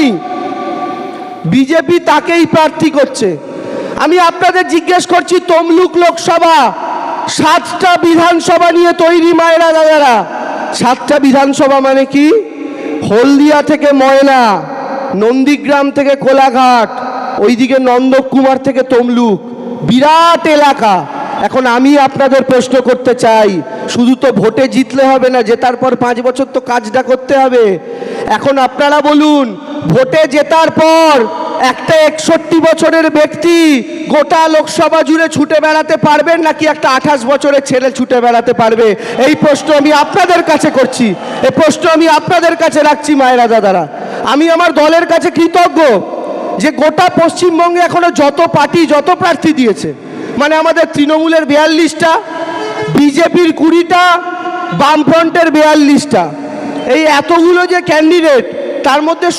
হয়নি, বিজেপি তাকেই প্রার্থী করছে। আমি আপনাদের জিজ্ঞেস করছি, তমলুক লোকসভা 7টা বিধানসভা নিয়ে তৈরি মায়েরা দাদারা। 7টা বিধানসভা মানে কি? হলদিয়া থেকে ময়না, নন্দীগ্রাম থেকে কোলাঘাট, ওইদিকে নন্দকুমার থেকে তমলুক, বিরাট এলাকা। এখন আমি আপনাদের প্রশ্ন করতে চাই, শুধু তো ভোটে জিতলে হবে না, জেতার পর 5 বছর তো কাজটা করতে হবে। এখন আপনারা বলুন, ভোটে জেতার পর একটা 61 বছরের ব্যক্তি গোটা লোকসভা জুড়ে ছুটে বেড়াতে পারবেন, নাকি একটা 28 বছরের ছেলে ছুটে বেড়াতে পারবে? এই প্রশ্ন আমি আপনাদের কাছে করছি, এই প্রশ্ন আমি আপনাদের কাছে রাখছি মায়েরা দাদারা। আমি আমার দলের কাছে কৃতজ্ঞ যে গোটা পশ্চিমবঙ্গে এখনো যত পার্টি যত প্রার্থী দিয়েছে, মানে আমাদের তৃণমূলের 42টা, বিজেপির 20টা, বামফ্রন্টের 42টা, এই এতগুলো যে ক্যান্ডিডেট, তার মধ্যে